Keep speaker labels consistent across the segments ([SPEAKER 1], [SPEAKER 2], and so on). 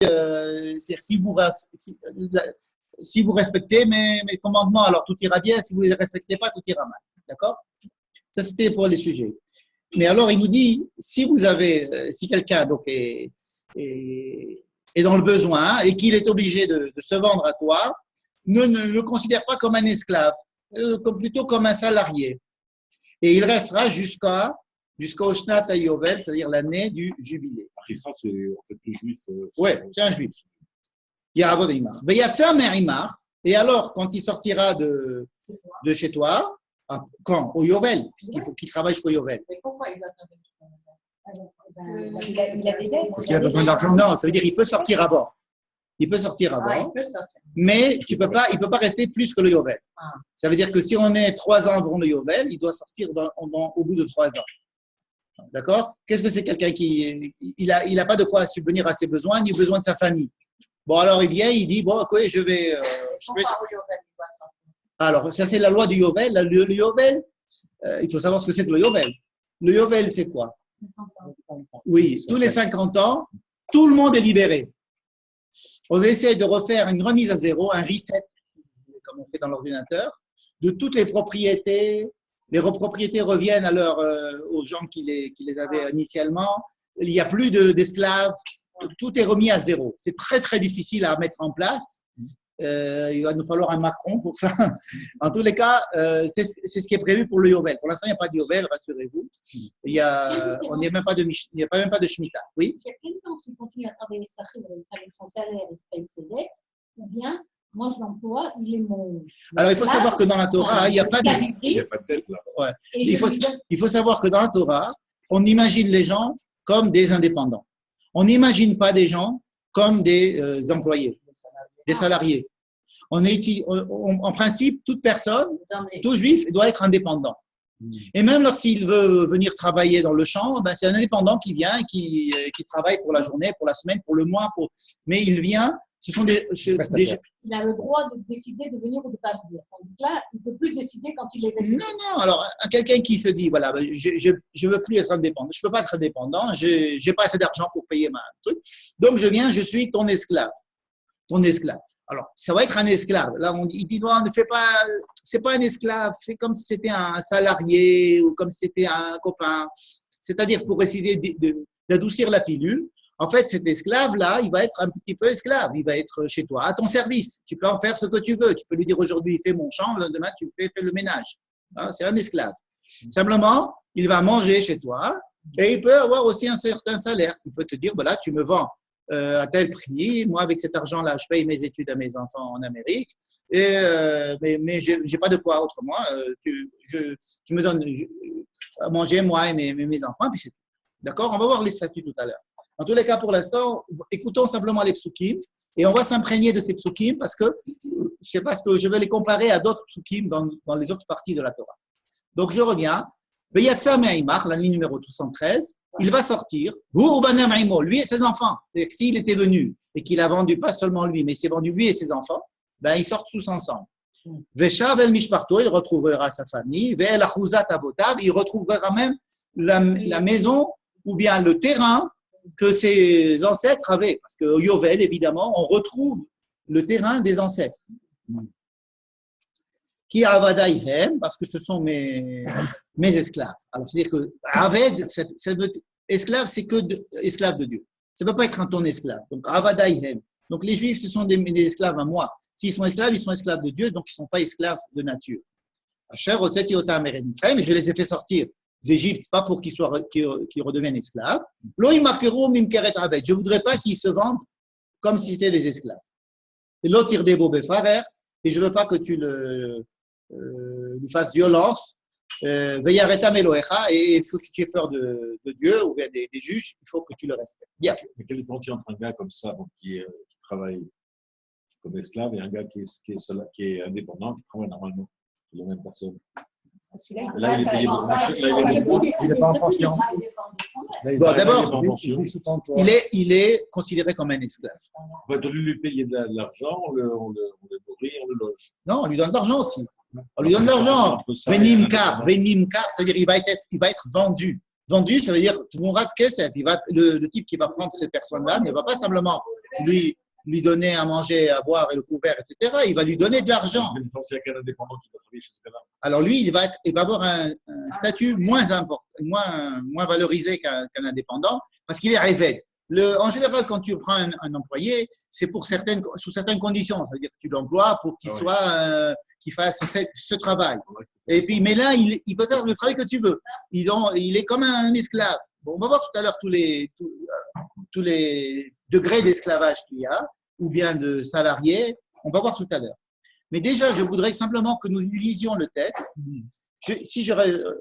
[SPEAKER 1] c'est-à-dire si vous respectez mes commandements, alors tout ira bien. Si vous ne les respectez pas, tout ira mal. D'accord? Ça, c'était pour les sujets. Mais alors, il nous dit, si quelqu'un donc est dans le besoin et qu'il est obligé de se vendre à toi, ne le considère pas comme un esclave, plutôt comme un salarié. Et il restera jusqu'au Shnat HaYovel, c'est-à-dire l'année du jubilé.
[SPEAKER 2] Et ça, c'est en fait le juif.
[SPEAKER 1] Oui, c'est un juif. Yaravod Imar. Veyatsa Me'imar. Et alors, quand il sortira de chez toi, quand? Au Yovel, puisqu'il faut qu'il travaille jusqu'au Yovel.
[SPEAKER 3] Mais pourquoi il doit travailler?
[SPEAKER 4] Il a des dettes.
[SPEAKER 1] Parce qu'il a besoin d'argent. Non, ça veut dire qu'il peut sortir à bord. Il peut sortir à bord. Mais il peut pas rester plus que le Yovel. Ça veut dire que si on est 3 ans avant le Yovel, il doit sortir au bout de 3 ans. D'accord? Qu'est-ce que c'est quelqu'un qui il a pas de quoi subvenir à ses besoins ni besoin de sa famille. Bon, alors il vient, il dit bon, ok, je vais. Alors, ça c'est la loi du Yovel. Le Yovel, il faut savoir ce que c'est que le Yovel. Le Yovel, c'est quoi? Oui, tous les 50 ans, tout le monde est libéré. On essaie de refaire une remise à zéro, un reset, comme on fait dans l'ordinateur, de toutes les propriétés. Les propriétés reviennent aux gens qui les avaient initialement. Il n'y a plus d'esclaves. Tout est remis à zéro. C'est très, très difficile à mettre en place. Il va nous falloir un Macron pour ça. En tous les cas, c'est ce qui est prévu pour le Yovel. Pour l'instant, il n'y a pas de Yovel, rassurez-vous. Il n'y a même pas de Shemitah. Oui?
[SPEAKER 3] Quelqu'un qui continue à travailler avec son salaire et paye ses dettes, ou bien, moi je l'emploie, il est mon.
[SPEAKER 1] Alors, il faut savoir que dans la Torah, il n'y a pas de
[SPEAKER 2] dette là.
[SPEAKER 1] Ouais. Il faut savoir que dans la Torah, on imagine les gens comme des indépendants. On n'imagine pas des gens comme des employés, des salariés. En principe, toute personne, tout juif doit être indépendant. Et même lorsqu'il veut venir travailler dans le champ, ben c'est un indépendant qui vient et qui travaille pour la journée, pour la semaine, pour le mois. Mais il vient, ce sont des
[SPEAKER 3] Il a le droit de décider de venir ou de ne pas venir. Tandis que là, il ne peut plus décider quand il est venu.
[SPEAKER 1] Non. Alors, quelqu'un qui se dit, voilà, je ne veux plus être indépendant, je ne peux pas être indépendant, je n'ai pas assez d'argent pour payer ma truc, donc je viens, je suis ton esclave. Ton esclave. Alors, ça va être un esclave. Là, il dit, non, ne fais pas, c'est pas un esclave, c'est comme si c'était un salarié ou comme si c'était un copain. C'est-à-dire, pour essayer d'adoucir la pilule, en fait, cet esclave-là, il va être un petit peu esclave. Il va être chez toi, à ton service. Tu peux en faire ce que tu veux. Tu peux lui dire aujourd'hui, fais mon champ, le lendemain, tu fais le ménage. Hein, c'est un esclave. Simplement, il va manger chez toi et il peut avoir aussi un certain salaire. Il peut te dire, voilà, tu me vends à tel prix. Moi, avec cet argent-là, je paye mes études à mes enfants en Amérique. Mais je n'ai pas de quoi autrement. Tu me donnes à manger, moi et mes enfants. Puis c'est tout. D'accord? On va voir les statuts tout à l'heure. En tous les cas, pour l'instant, écoutons simplement les psukim et on va s'imprégner de ces psukim parce que je vais les comparer à d'autres psukim dans les autres parties de la Torah. Donc, je reviens. Beyatsa Me'imach, la ligne numéro 213, il va sortir. Lui et ses enfants. C'est-à-dire que s'il était venu et qu'il a vendu pas seulement lui, mais il s'est vendu lui et ses enfants, ben, ils sortent tous ensemble. Veshav el Mishparto, il retrouvera sa famille. Ve'el Achuzat Avotav, il retrouvera même la maison ou bien le terrain que ses ancêtres avaient. Parce qu'au Yovel, évidemment, on retrouve le terrain des ancêtres. Qui avadaïhem, parce que ce sont mes esclaves. Alors, c'est-à-dire que Aved, esclave, c'est que esclave de Dieu. Ça ne peut pas être un ton esclave. Donc, avadaïhem. Donc, les Juifs, ce sont des esclaves à moi. S'ils sont esclaves de Dieu, donc ils ne sont pas esclaves de nature. Mais je les ai fait sortir d'Égypte, pas pour qu'ils redeviennent esclaves. Je ne voudrais pas qu'ils se vendent comme si c'était des esclaves. Et l'autre tire des beaux farer, et je ne veux pas que tu lui fasses violence. Et il faut que tu aies peur de Dieu ou bien des juges, il faut que tu le respectes. Bien.
[SPEAKER 2] Mais quelle différence entre un gars comme ça, donc, qui travaille comme esclave, et un gars qui est indépendant, qui travaille normalement? C'est la même personne. Là, il est payé pour marcher.
[SPEAKER 4] Il n'est pas en pension.
[SPEAKER 1] Bon, d'abord, il est considéré comme un esclave.
[SPEAKER 2] On va lui payer de l'argent, on le nourrit, on le loge.
[SPEAKER 1] Non, on lui donne de l'argent aussi. On lui donne de l'argent. Venimkar, c'est-à-dire il va être vendu. Vendu, ça veut dire le type qui va prendre ces personnes-là ne va pas simplement lui donner à manger, à boire et le couvert, etc., il va lui donner de l'argent.
[SPEAKER 2] Je vais licencier un indépendant qui va travailler chez ce gars-là.
[SPEAKER 1] Alors lui, il va avoir un statut moins important, moins valorisé qu'un indépendant, parce qu'il est révèle. En général, quand tu prends un employé, c'est sous certaines conditions. Ça veut dire que tu l'emploies pour qu'il fasse ce travail. Et puis, mais là, il peut faire le travail que tu veux. Il est comme un esclave. Bon, on va voir tout à l'heure tous les degrés d'esclavage qu'il y a, ou bien de salariés. On va voir tout à l'heure. Mais déjà, je voudrais simplement que nous lisions le texte.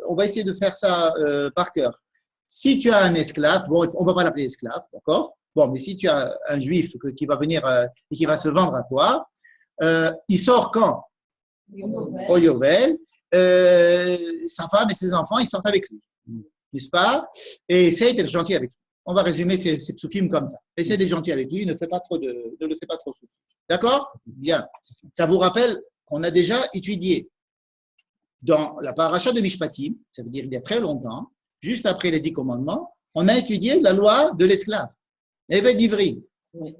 [SPEAKER 1] On va essayer de faire ça par cœur. Si tu as un esclave, bon, on ne va pas l'appeler esclave, d'accord? Bon, mais si tu as un juif qui va venir et qui va se vendre à toi, il sort quand? Au Yovel. Sa femme et ses enfants, ils sortent avec lui, n'est-ce pas? Et essaye d'être gentil avec lui. On va résumer ces psukim comme ça. Essaye d'être gentil avec lui, ne le fais pas trop souffrir. D'accord? Bien. Ça vous rappelle qu'on a déjà étudié dans la paracha de Mishpatim, ça veut dire il y a très longtemps, juste après les 10 commandements, on a étudié la loi de l'esclave. Évêque d'Ivry.
[SPEAKER 3] Oui,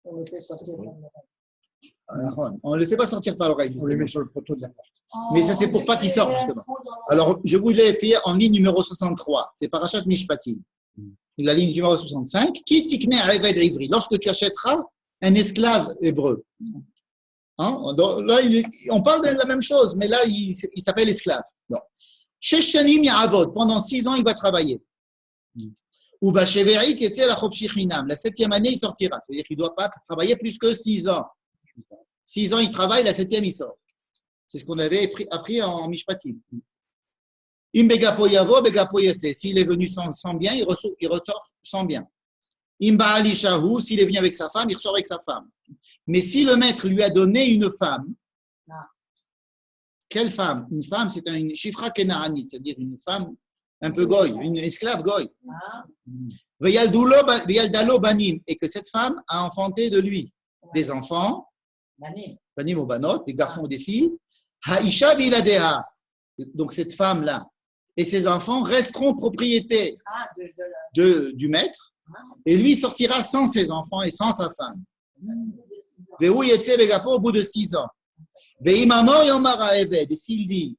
[SPEAKER 3] on le fait sortir par l'oreille.
[SPEAKER 1] On ne le fait pas sortir par l'oreille.
[SPEAKER 4] On le met sur le poteau de la porte.
[SPEAKER 1] Mais ça, c'est pour pas qu'il sorte, justement. Alors, je vous l'ai fait en ligne numéro 63. C'est Parashat Mishpatim. La ligne numéro 65. Qui tikne Évêque d'Ivry? Lorsque tu achèteras un esclave hébreu. Hein? Là, on parle de la même chose, mais là, il s'appelle esclave. Bon. Sheshanim Ya'avod, pendant 6 ans, il va travailler. Ou Basheveri Ketzel Achop Shichinam, la 7e année, il sortira. C'est-à-dire qu'il ne doit pas travailler plus que 6 ans. 6 ans, il travaille, la 7e, il sort. C'est ce qu'on avait appris en Mishpatim. Im Begapo Yavo, Begapo Yase. S'il est venu sans bien, il ressort sans bien. Im Ba'ali Shahu, s'il est venu avec sa femme, il ressort avec sa femme. Mais si le maître lui a donné une femme, quelle femme? Une femme, c'est une Shifra Kenaanit, c'est-à-dire une femme un peu goy, une esclave goy. Veyaldalo Banim, et que cette femme a enfanté de lui des enfants, Banim ou Banot, des garçons ou des filles, Haisha Viladeha, donc cette femme-là, et ses enfants resteront propriétés du maître, et lui sortira sans ses enfants et sans sa femme. Vehu Yetse Begapo au bout de 6 ans. Et s'il dit,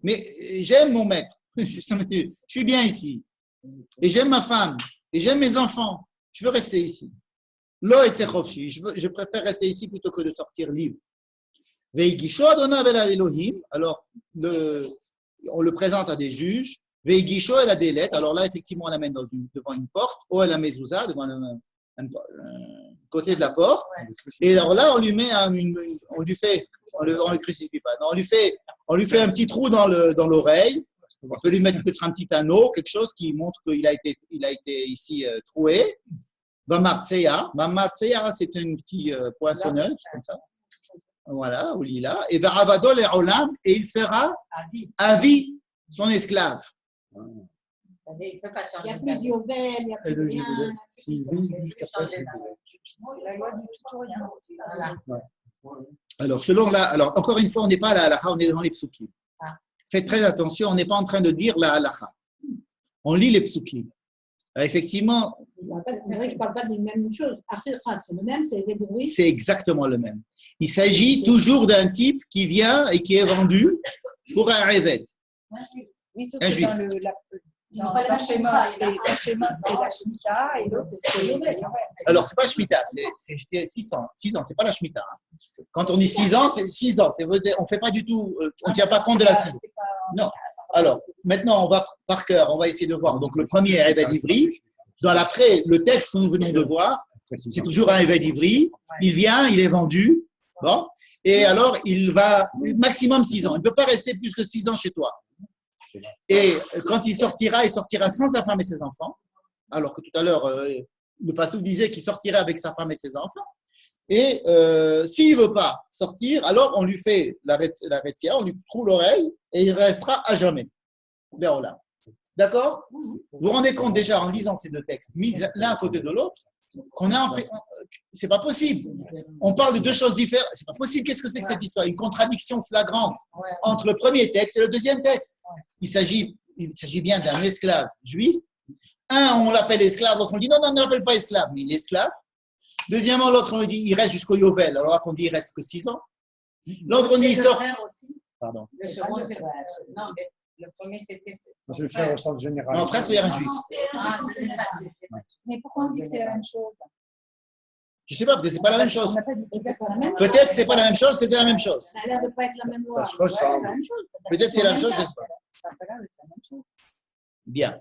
[SPEAKER 1] mais j'aime mon maître, je suis bien ici, et j'aime ma femme, et j'aime mes enfants, je veux rester ici. Je préfère rester ici plutôt que de sortir libre. Alors, on le présente à des juges, elle a des lettres, alors là, effectivement, on l'amène devant une porte, ou à la mezouza, devant un côté de la porte, et alors là, on lui crucifie pas, non, on lui fait un petit trou dans l'oreille, on peut lui mettre peut-être un petit anneau, quelque chose qui montre qu'il a été ici troué. Mamartseya, c'est une petite poinçonneuse, comme ça. Voilà, au lila. Et Varavadol et Olam, et il sera à vie son esclave.
[SPEAKER 3] Il n'y a plus d'Yovel, il n'y a plus de rien. La loi du tutoriel.
[SPEAKER 1] Alors, alors, encore une fois, on n'est pas à la halakha, on est dans les psukim. Faites très attention, on n'est pas en train de dire la halakha. On lit les psukim. Effectivement.
[SPEAKER 3] C'est vrai qu'il ne parle pas d'une même chose. C'est le même, c'est les
[SPEAKER 1] C'est exactement le même. Il s'agit toujours d'un type qui vient et qui est vendu pour un révet. Un juif.
[SPEAKER 4] Non, la schéma, c'est la Shemitah et l'autre, c'est.
[SPEAKER 1] Alors, ce n'est pas Shemitah, c'est 6 ans. 6 ans, ce n'est pas la Shemitah. Hein. Quand on dit 6 ans, c'est 6 ans. On ne fait pas du tout, on ne tient pas compte de la 6. Non. Alors, maintenant, on va par cœur, on va essayer de voir. Donc, le premier est Évêque d'Ivry. Dans le texte que nous venons de voir, c'est toujours un Évêque d'Ivry. Il vient, il est vendu. Bon. Et alors, il va maximum 6 ans. Il ne peut pas rester plus que 6 ans chez toi. Et quand il sortira sans sa femme et ses enfants, alors que tout à l'heure, le passouk disait qu'il sortirait avec sa femme et ses enfants. Et s'il ne veut pas sortir, alors on lui fait la rétière, on lui trouve l'oreille et il restera à jamais. D'accord? Vous vous rendez compte déjà en lisant ces 2 textes, mis l'un à côté de l'autre, c'est pas possible. On parle de 2 choses différentes. C'est pas possible. Qu'est-ce que c'est que cette histoire? Une contradiction flagrante entre le premier texte et le deuxième texte. Il s'agit bien d'un esclave juif Un, on l'appelle esclave, l'autre on dit non, on ne l'appelle pas esclave, mais il est esclave. Deuxièmement, l'autre on lui dit il reste jusqu'au Yovel, alors qu'on dit il reste que 6 ans. L'autre on dit il sort. Pardon.
[SPEAKER 3] Le second, c'est non, mais le premier, c'était.
[SPEAKER 5] C'est le frère au sens général.
[SPEAKER 1] Non, frère, c'est un juif.
[SPEAKER 4] Mais pourquoi on dit que c'est la même chose?
[SPEAKER 1] Je ne sais pas, peut-être que ce n'est pas la même chose.
[SPEAKER 4] On n'a pas dit exactement.
[SPEAKER 1] Peut-être que ce n'est pas la même chose, c'était la même chose.
[SPEAKER 3] Ça a l'air de ne pas être la même loi.
[SPEAKER 5] Ça se ressemble.
[SPEAKER 1] Peut-être que c'est la même chose, n'est-ce pas?
[SPEAKER 4] Ça peut l'air d'être la même chose.
[SPEAKER 1] Bien,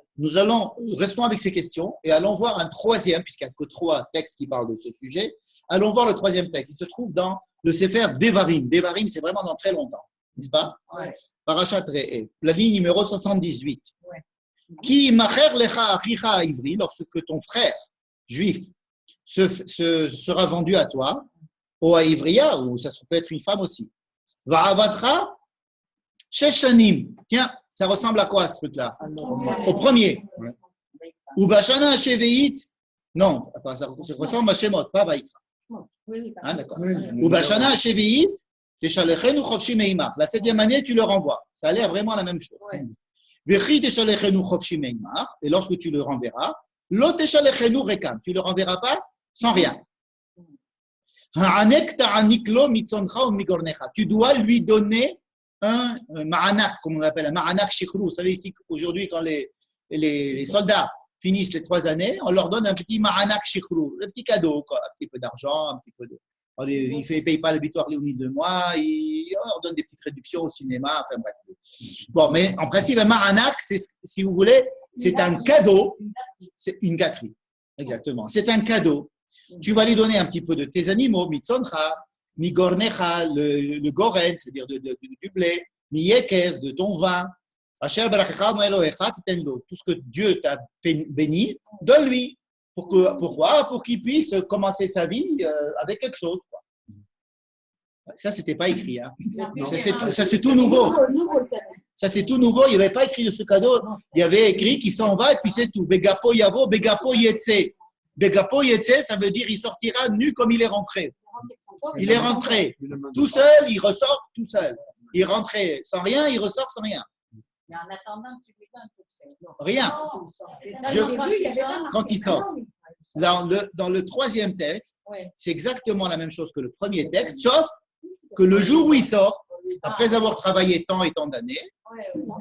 [SPEAKER 1] restons avec ces questions et allons voir un troisième, puisqu'il n'y a que 3 textes qui parlent de ce sujet. Allons voir le troisième texte. Il se trouve dans le Sefer Devarim. Devarim, c'est vraiment dans très longtemps, n'est-ce pas?
[SPEAKER 3] Ouais.
[SPEAKER 1] Parashat Re'eh, la ligne numéro 78.
[SPEAKER 3] Ouais.
[SPEAKER 1] Qui macher lecha achicha ivri, lorsque ton frère juif sera vendu à toi, ou à Ivria, ou ça peut être une femme aussi. Va avatra sheshanim. Tiens, ça ressemble à quoi ce truc-là? Au premier. Ou bashana sheveit. Non, ça ressemble à Shemot, pas Vaïkra.
[SPEAKER 3] Oui,
[SPEAKER 1] Ah, d'accord.
[SPEAKER 5] Oui.
[SPEAKER 1] Ou bashana sheveit, teshalechenu chofshi meimar. La 7e année, tu le renvoies. Ça a l'air vraiment la même chose.
[SPEAKER 3] Ouais.
[SPEAKER 1] Vechi teshalechenu chofshi meimar. Et lorsque tu le renverras, lo teshalechenu rekam. Tu le renverras pas sans rien. Ha'anek ta'anik lo mitzoncha ou migornecha. Tu dois lui donner un ma'anak, comme on appelle un ma'anak shikhrou. Vous savez ici, aujourd'hui, quand les soldats finissent les 3 années, on leur donne un petit ma'anak shikhrou, un petit cadeau, quoi, un petit peu d'argent, un petit peu de. Ils ne payent pas l'habitoire léonie de mois, on leur donne des petites réductions au cinéma, enfin bref. Bon, mais en principe, un ma'anak, si vous voulez, c'est un cadeau, c'est une gâterie. Exactement. C'est un cadeau. Tu vas lui donner un petit peu de tes animaux, mitzoncha, migornecha, le goren, c'est-à-dire du blé, miyekev, de ton vin, asher barachecha moelohecha titenlo. Tout ce que Dieu t'a béni, donne-lui. Pourquoi? Pour qu'il puisse commencer sa vie avec quelque chose. Quoi. Ça, c'était pas écrit. Hein. Ça, c'est tout nouveau. Ça, c'est tout nouveau. Il n'y avait pas écrit ce cadeau. Il y avait écrit qu'il s'en va et puis c'est tout. Begapo yavo, begapo yetse. Begapo yetse, ça veut dire il sortira nu comme il est rentré. Il est rentré tout seul, il ressort tout seul. Il est rentré sans rien, il ressort sans rien.
[SPEAKER 3] Mais en attendant, tu lui donnes tout ça.
[SPEAKER 1] Rien. Quand il sort. Dans le 3e texte, c'est exactement la même chose que le premier texte, sauf que le jour où il sort, après avoir travaillé tant et tant d'années,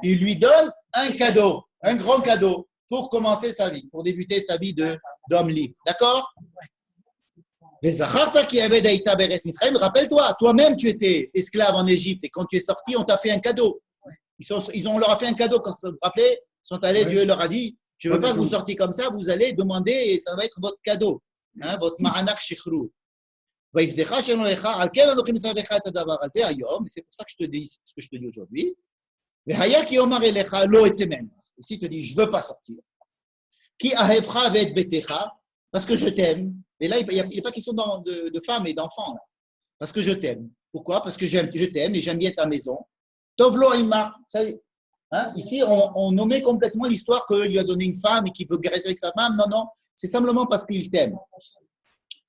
[SPEAKER 1] il lui donne un cadeau, un grand cadeau, pour commencer sa vie, pour débuter sa vie d'homme libre. D'accord? Rappelle-toi, toi-même tu étais esclave en Égypte et quand tu es sorti, on t'a fait un cadeau. On leur a fait un cadeau quand vous vous rappelez, ils sont allés, Dieu leur a dit, je ne veux pas que vous sortiez comme ça, vous allez demander et ça va être votre cadeau, hein, votre ma'anak shichrou. C'est pour ça que je te dis ce que je te dis aujourd'hui. Ici, il te dit, je ne veux pas sortir. Parce que je t'aime. Et là, il n'y a pas question de femmes et d'enfants. Là. Parce que je t'aime. Pourquoi? Parce que je t'aime et j'aime bien ta maison. Tovlo Imar. Hein? Ici, on nommait complètement l'histoire qu'il lui a donné une femme et qu'il veut rester avec sa femme. Non, non. C'est simplement parce qu'il t'aime.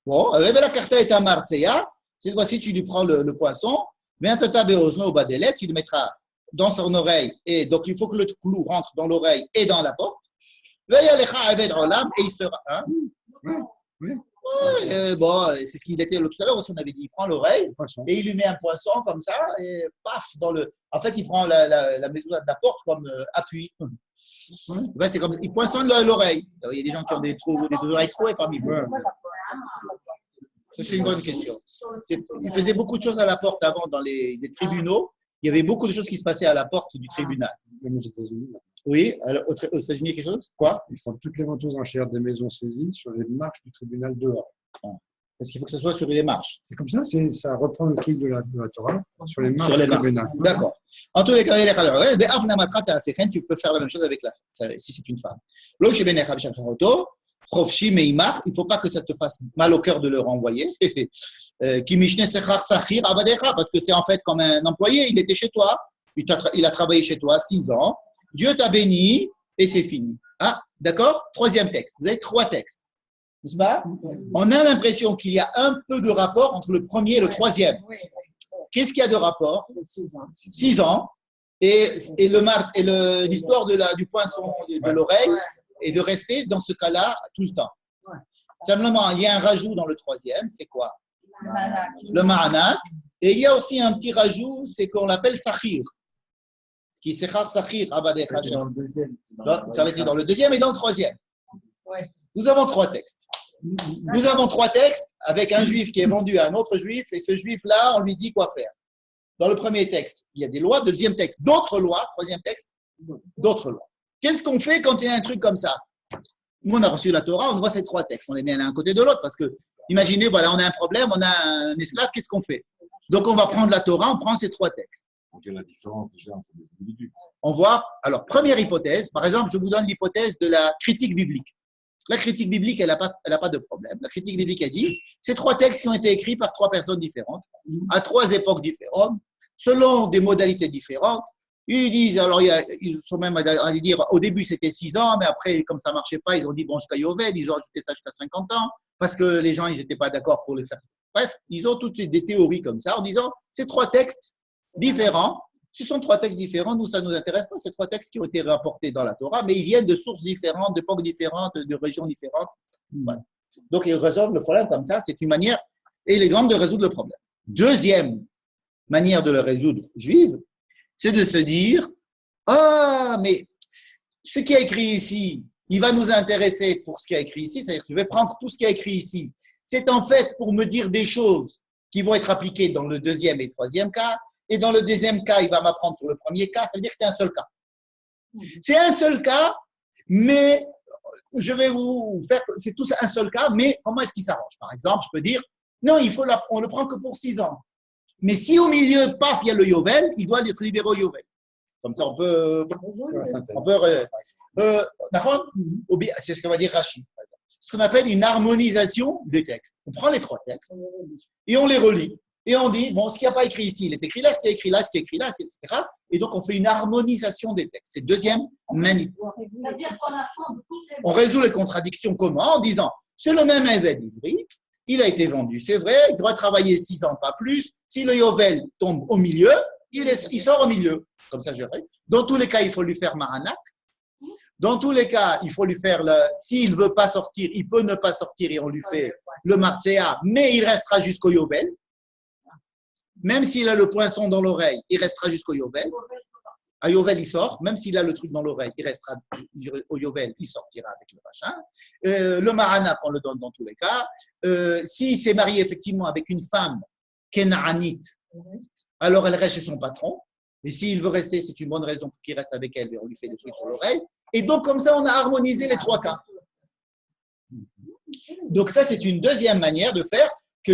[SPEAKER 1] Bon, la carte est à Marseilla. Cette fois-ci, tu lui prends le poisson. Viens te taber au snow badelet. Tu le mettras dans son oreille. Et donc, il faut que le clou rentre dans l'oreille et dans la porte. Et il sera. Hein?
[SPEAKER 5] Oui.
[SPEAKER 1] Bon, c'est ce qu'il était tout à l'heure aussi. On avait dit il prend l'oreille et il lui met un poisson comme ça. Et paf, en fait, il prend la maison de la porte comme appui. Ouais, c'est comme il poinçonne l'oreille. Il y a des gens qui ont des oreilles trouées parmi vous. Ça, c'est une bonne question. Il faisait beaucoup de choses à la porte avant dans les tribunaux. Il y avait beaucoup de choses qui se passaient à la porte du tribunal.
[SPEAKER 5] Même aux États-Unis.
[SPEAKER 1] Oui, alors, aux États-Unis, quelque chose? Quoi?
[SPEAKER 5] Ils font toutes les ventes aux enchères des maisons saisies sur les marches du tribunal dehors.
[SPEAKER 1] Parce qu'il faut que ce soit sur les marches.
[SPEAKER 5] C'est comme ça, ça reprend le truc de la Torah sur les marches
[SPEAKER 1] du
[SPEAKER 5] tribunal.
[SPEAKER 1] D'accord. En tous les cas, tu peux faire la même chose avec si c'est une femme. Il ne faut pas que ça te fasse mal au cœur de le renvoyer. Parce que c'est en fait comme un employé, il était chez toi, il a travaillé chez toi 6 ans, Dieu t'a béni et c'est fini. Ah, d'accord? 3e texte. Vous avez 3 textes. N'est-ce pas? On a l'impression qu'il y a un peu de rapport entre le premier et le 3e. Qu'est-ce qu'il y a de rapport? 6 ans. Et l'histoire du poinçon de l'oreille, et de rester dans ce cas-là tout le temps. Simplement, il y a un rajout dans le troisième, c'est quoi? Le ma'anak. Et il y a aussi un petit rajout, c'est qu'on l'appelle sakhir. Qui sechar sakhir, abadecha.
[SPEAKER 2] Dans le deuxième.
[SPEAKER 1] Ça va être dans le deuxième et dans le troisième. Nous avons trois textes. Nous avons trois textes avec un juif qui est vendu à un autre juif et ce juif-là, on lui dit quoi faire. Dans le premier texte, il y a des lois. Deuxième texte, d'autres lois. Troisième texte, d'autres lois. Qu'est-ce qu'on fait quand il y a un truc comme ça? Nous, on a reçu la Torah, on voit ces trois textes. On les met l'un à côté de l'autre parce que, imaginez, voilà, on a un problème, on a un esclave, qu'est-ce qu'on fait? Donc, on va prendre la Torah, on prend ces trois textes.
[SPEAKER 2] Donc, il y a la différence déjà entre les individus.
[SPEAKER 1] On voit, alors, première hypothèse, par exemple, je vous donne l'hypothèse de la critique biblique. La critique biblique, elle n'a pas de problème. La critique biblique a dit, ces trois textes qui ont été écrits par trois personnes différentes, à trois époques différentes, selon des modalités différentes. Ils disent, alors ils sont même à dire, au début c'était 6 ans, mais après, comme ça ne marchait pas, ils ont dit, bon, jusqu'à Yovel, ils ont ajouté ça jusqu'à 50 ans, parce que les gens, ils n'étaient pas d'accord pour le faire. Bref, ils ont toutes des théories comme ça, en disant, ces trois textes différents, ce sont trois textes différents, nous, ça ne nous intéresse pas, ces trois textes qui ont été rapportés dans la Torah, mais ils viennent de sources différentes, d'époques différentes, de régions différentes. Voilà. Donc, ils résolvent le problème comme ça, c'est une manière élégante de résoudre le problème. Deuxième manière de le résoudre juive, c'est de se dire, ah, mais ce qui est écrit ici, il va nous intéresser pour ce qui est écrit ici, c'est-à-dire que je vais prendre tout ce qui est écrit ici. C'est en fait pour me dire des choses qui vont être appliquées dans le deuxième et troisième cas, et dans le deuxième cas, il va m'apprendre sur le premier cas, ça veut dire que c'est un seul cas. C'est un seul cas, mais je vais vous faire, c'est tout un seul cas, mais comment est-ce qu'il s'arrange? Par exemple, je peux dire, non, on le prend que pour 6 ans. Mais si au milieu, paf, il y a le Yovel, il doit être libéré au Yovel. Comme ça, on peut c'est ce qu'on va dire Rashi, par exemple. Ce qu'on appelle une harmonisation des textes. On prend les trois textes et on les relie. Et on dit, bon, ce qui n'a pas écrit ici, il est écrit là, ce qui est écrit là, ce qui est écrit là, etc. Et donc, on fait une harmonisation des textes. C'est deuxième manip.
[SPEAKER 3] C'est-à-dire qu'on assemble toutes les…
[SPEAKER 1] On résout les contradictions comment? En disant, c'est le même Eved Ivri, il a été vendu, c'est vrai, il doit travailler 6 ans, pas plus. Si le Yovel tombe au milieu, il sort au milieu. Comme ça, je dirais. Dans tous les cas, il faut lui faire Maranak. Dans tous les cas, il faut lui faire s'il ne veut pas sortir, il peut ne pas sortir et on lui fait le Martséa, mais il restera jusqu'au Yovel. Même s'il a le poinçon dans l'oreille, il restera jusqu'au Yovel. À Yovel, il sort. Même s'il a le truc dans l'oreille, il restera au Yovel, il sortira avec le machin. Le Maranak, on le donne dans tous les cas. S'il s'est marié effectivement avec une femme Kenaanite, alors elle reste chez son patron. Et s'il veut rester, c'est une bonne raison pour qu'il reste avec elle, et on lui fait des trucs sur l'oreille. Et donc, comme ça, on a harmonisé les trois cas. Donc, ça, c'est une deuxième manière de faire que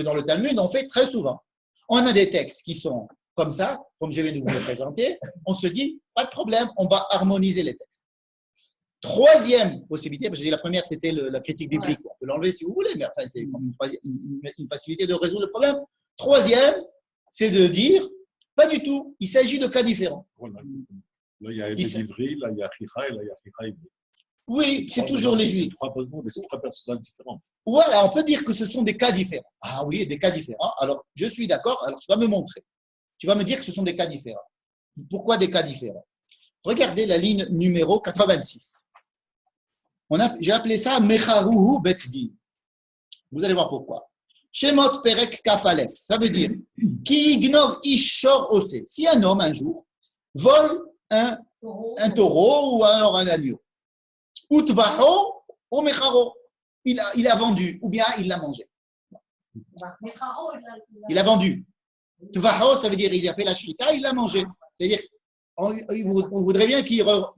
[SPEAKER 1] dans le Talmud, on fait très souvent. On a des textes qui sont comme ça, comme je viens de vous le présenter. On se dit, pas de problème, on va harmoniser les textes. Troisième possibilité, parce que la première, c'était la critique biblique. On peut l'enlever si vous voulez, mais enfin, c'est une facilité de résoudre le problème. Troisième, c'est de dire, pas du tout, il s'agit de cas différents.
[SPEAKER 2] Voilà. Là, il y a Ivri, là, il y a Chicha, et là, il y a Chicha Ivri.
[SPEAKER 1] Oui, c'est toujours les juifs.
[SPEAKER 2] C'est trois personnages différents.
[SPEAKER 1] Voilà, on peut dire que ce sont des cas différents. Ah oui, des cas différents. Alors, je suis d'accord. Alors, tu vas me montrer. Tu vas me dire que ce sont des cas différents. Pourquoi des cas différents? Regardez la ligne numéro 86. J'ai appelé ça Mecharuhu Betdin. Vous allez voir pourquoi. Shemot Perek Kafalef. Ça veut dire Ki ignore Ishor Ose. Si un homme, un jour, vole un taureau ou alors un agneau, Utvaho ou Mecharo. Il a vendu ou bien il l'a mangé. Il a vendu. Tvaho, ça veut dire il a fait la shrita, il l'a mangé. C'est-à-dire, on voudrait bien qu'il rend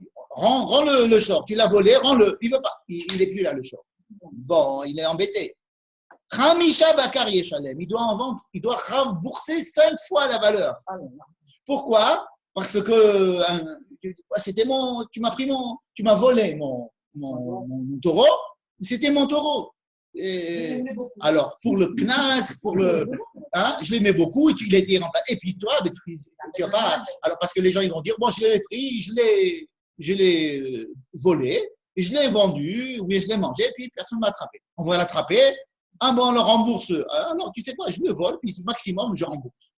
[SPEAKER 1] le short. Tu l'as volé, rends-le. Il ne veut pas. Il n'est plus là, le short. Bon, il est embêté. Khamisha Bakar Yeshalem. Il doit en vendre. Il doit rembourser 5 fois la valeur. Pourquoi? Parce que tu m'as volé mon taureau. C'était mon taureau. Alors, pour le knas, je l'aimais beaucoup, il a été remplacé. Et puis toi, tu vas pas. Alors, parce que les gens ils vont dire, bon, je l'ai pris, je l'ai volé, et je l'ai vendu, ou bien je l'ai mangé, et puis personne ne m'a attrapé. On va l'attraper, bon, on le rembourse. Alors, tu sais quoi, je le vole, puis maximum, je rembourse.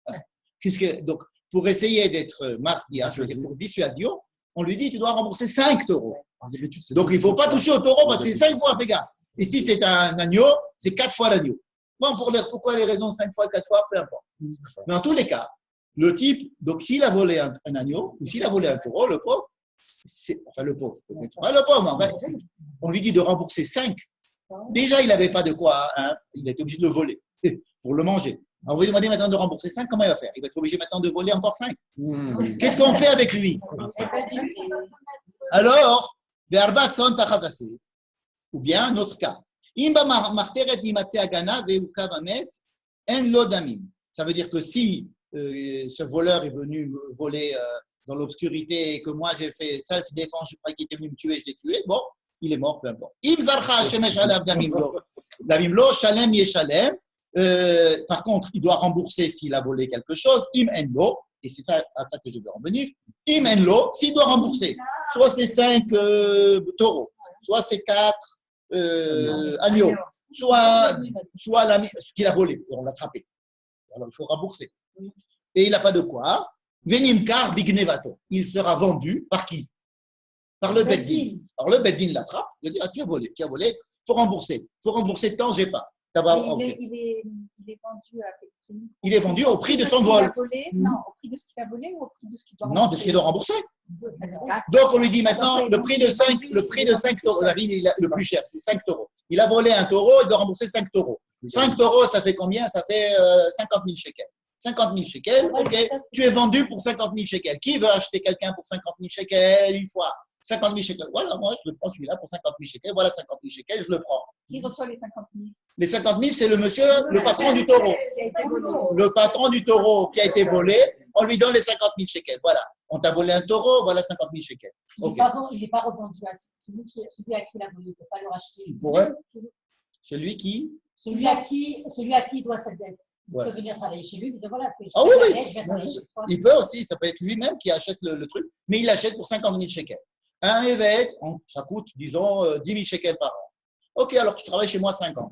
[SPEAKER 1] Donc, pour essayer d'être martyr, je veux dire, pour dissuasion, On lui dit, tu dois rembourser 5 taureaux.
[SPEAKER 5] D'habitude, c'est
[SPEAKER 1] Donc, il ne faut pas toucher au taureau parce que c'est 5 fois, fais gaffe. Et si c'est un agneau, c'est 4 fois l'agneau. Bon, pourquoi les raisons 5 fois, 4 fois, peu importe. Mais en tous les cas, le type, donc s'il a volé un agneau ou s'il a volé un taureau, le pauvre, enfin le pauvre, peut-être pas le pauvre, mais enfin, on lui dit de rembourser 5. Déjà, il n'avait pas de quoi, hein, il était obligé de le voler pour le manger. Alors, vous lui demandez maintenant de rembourser 5, comment il va faire? Il va être obligé maintenant de voler encore 5. Qu'est-ce qu'on fait avec lui? Alors, ou bien un autre cas. Ça veut dire que si ce voleur est venu me voler dans l'obscurité et que moi j'ai fait self-défense, je crois qu'il était venu me tuer, je l'ai tué, bon, il est mort, peu importe. Par contre, il doit rembourser s'il a volé quelque chose. Im enlo, et c'est à ça que je veux en venir. Im enlo, s'il doit rembourser, soit c'est 5 taureaux, soit c'est 4 agneaux, soit ce qu'il a volé, on l'a attrapé. Alors il faut rembourser. Et il n'a pas de quoi. Venimkar bignevato. Il sera vendu par qui? Par le Beddin. Alors le Beddin l'attrape, il dit, ah, tu as volé, il faut rembourser. Il faut rembourser tant, j'ai pas.
[SPEAKER 4] Il est vendu à quel prix?
[SPEAKER 1] Il est vendu au prix de son vol.
[SPEAKER 4] Non, au prix de ce qu'il a volé ou au prix de ce qu'il doit
[SPEAKER 1] rembourser? Non, de ce qu'il doit rembourser. Donc on lui dit maintenant, le prix de 5 taureaux, le plus cher, c'est 5 taureaux. Il a volé un taureau, il doit rembourser 5 taureaux. 5 taureaux, ça fait combien? Ça fait 50 000 shekels. 50 000 shekels, ok, tu es vendu pour 50 000 shekels. Qui veut acheter quelqu'un pour 50 000 shekels une fois? 50 000 shekels. Voilà, moi, je le prends celui-là pour 50 000 shekels. Voilà 50 000 shekels, je le prends.
[SPEAKER 4] Qui reçoit les 50 000?
[SPEAKER 1] Les 50 000, c'est le monsieur, le patron du taureau. Le patron du taureau qui a été volé, on lui donne les 50 000 shekels. Voilà. On t'a volé un taureau, voilà 50 000 shekels.
[SPEAKER 3] Okay. Il n'est pas revendu à celui à qui il a volé. Il ne peut pas le racheter.
[SPEAKER 1] Il pourrait. Celui à qui
[SPEAKER 3] il doit sa dette. Il peut venir travailler chez lui, il dit voilà, je viens travailler chez toi.
[SPEAKER 1] Il peut aussi, ça peut être lui-même qui achète le truc, mais il l'achète pour 50 000 shekels. Un évêque, ça coûte, disons, 10 000 shekels par an. Ok, alors tu travailles chez moi 5 ans.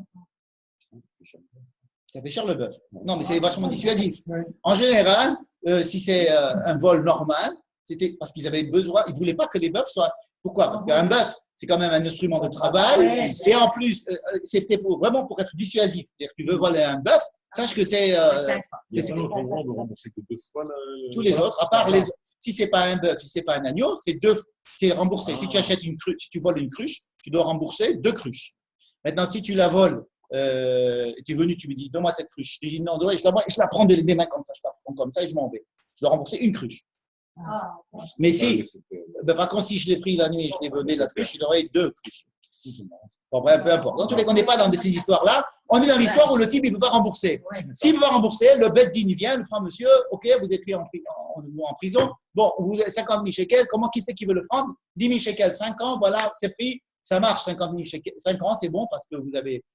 [SPEAKER 1] Ça fait cher le bœuf. Non, mais c'est vachement dissuasif. En général, si c'est un vol normal, c'était parce qu'ils avaient besoin, ils ne voulaient pas que les bœufs soient. Pourquoi? Parce qu'un bœuf, c'est quand même un instrument de travail. Et en plus, c'était vraiment pour être dissuasif. C'est-à-dire que tu veux voler un bœuf, sache que c'est.
[SPEAKER 2] Il y a pas l'autre endroit de rembourser que 2 fois.
[SPEAKER 1] Tous les autres, à part les autres. Si ce n'est pas un bœuf, si ce n'est pas un agneau, c'est remboursé. Si tu achètes une cruche, si tu voles une cruche, tu dois rembourser 2 cruches. Maintenant, si tu la voles, tu es venu, tu me dis, donne-moi cette cruche. Je te dis, non, je la prends des mains comme ça, je la prends comme ça et je m'en vais. Je dois rembourser une cruche. Mais si, par contre, si je l'ai pris la nuit et je l'ai volé la cruche, il aurait 2 cruches. Bon, bref, peu importe. Dans tous les cas, on n'est pas dans ces histoires-là. On est dans l'histoire où le type, il ne peut pas rembourser. S'il ne peut pas rembourser, le Beddin vient, il prend monsieur, ok, vous êtes mis en prison. Bon, vous avez 50 000 shekels, qui c'est qui veut le prendre? 10 000 shekels, 5 ans, voilà, c'est pris. Ça marche, 50 000 shekels. 5 ans, c'est bon parce que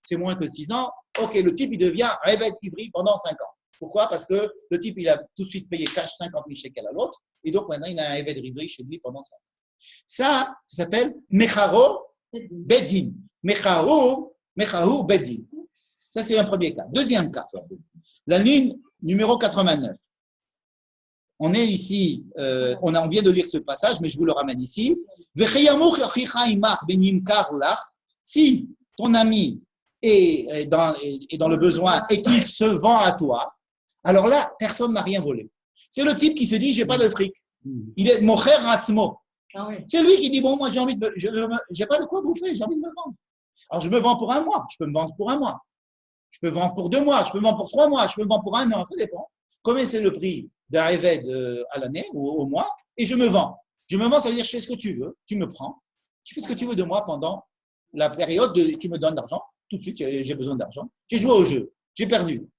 [SPEAKER 1] c'est moins que 6 ans. Ok, le type, il devient évêque ivri pendant 5 ans. Pourquoi? Parce que le type, il a tout de suite payé cash 50 000 shekels à l'autre. Et donc, maintenant, il a un évêque ivri chez lui pendant 5 ans. Ça s'appelle Mecharo Beddin. Mechahu Beddin. Ça, c'est un premier cas. Deuxième cas, la ligne numéro 89. On est ici, on vient de lire ce passage, mais je vous le ramène ici. Si ton ami est dans le besoin et qu'il se vend à toi, alors là, personne n'a rien volé. C'est le type qui se dit, j'ai pas de fric. Il est mocher ratzmo.
[SPEAKER 3] Ah oui.
[SPEAKER 1] C'est lui qui dit, bon, moi, j'ai pas de quoi bouffer, j'ai envie de me vendre. Alors, je me vends pour un mois, je peux me vendre pour un mois. Je peux me vendre pour 2 mois, je peux me vendre pour 3 mois, je peux me vendre pour 1 an, ça dépend. Combien c'est le prix d'un évêque à l'année ou au mois, et je me vends. Je me vends, ça veut dire je fais ce que tu veux, tu me prends, tu fais ce que tu veux de moi pendant la période, tu me donnes d'argent, tout de suite j'ai besoin d'argent. J'ai joué au jeu, j'ai perdu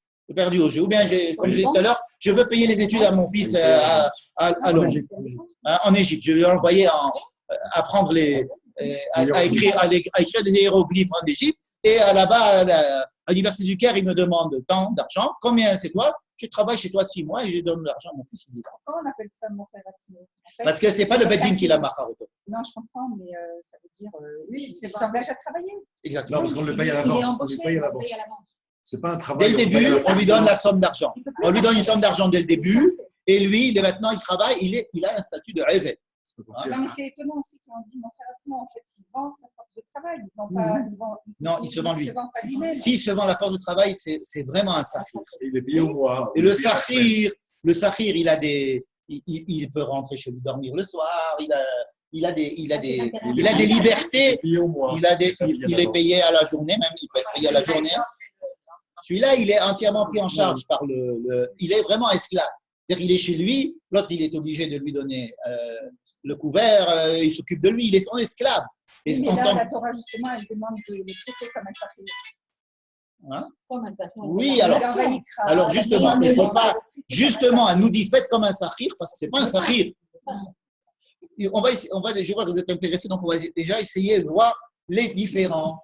[SPEAKER 1] au jeu, ou bien comme je disais tout à l'heure, je veux payer les études à mon fils à Londres, en Égypte. Je vais l'envoyer apprendre à écrire des hiéroglyphes en Égypte, et là-bas, à l'université du Caire, il me demande tant d'argent, combien c'est toi? Je travaille chez toi 6 mois et je donne de l'argent à mon fils.
[SPEAKER 4] Pourquoi on appelle ça mon frère Atimo?
[SPEAKER 1] Parce que ce n'est pas le Beddin qui l'a macharoto.
[SPEAKER 4] Non, je comprends, mais ça veut dire il s'engage à travailler.
[SPEAKER 1] Exactement.
[SPEAKER 2] Non, parce qu'on le paye à l'avance. C'est pas un travail.
[SPEAKER 1] Dès le début, on lui donne la somme d'argent. On lui donne une somme d'argent dès le début, et lui, maintenant, il travaille, il a un statut de évêque.
[SPEAKER 4] Non, mais c'est étonnant aussi qu'on dit Mokharatzma, en fait, il vend sa force de travail. Non,
[SPEAKER 1] il se vend lui.
[SPEAKER 4] Se vend pas lui-même.
[SPEAKER 1] S'il se vend la force de travail, c'est vraiment un sakhir.
[SPEAKER 2] Il est payé au mois.
[SPEAKER 1] Et le sakhir, il peut rentrer chez lui dormir le soir, il a des libertés, il est payé à la journée même, il peut être payé à la journée. Celui-là, il est entièrement pris en charge par il est vraiment esclave. C'est-à-dire qu'il est chez lui, l'autre, il est obligé de lui donner le couvert, il s'occupe de lui, il est son esclave.
[SPEAKER 4] Et mais là, la Torah, justement, elle demande de le traiter comme un sakhir.
[SPEAKER 1] Hein?
[SPEAKER 3] Comme un sakhir.
[SPEAKER 1] Oui, alors justement, il ne faut pas, justement, elle nous dit faites comme un sakhir, parce que ce n'est pas un sakhir. Je vois que vous êtes intéressés, donc on va déjà essayer de voir les différents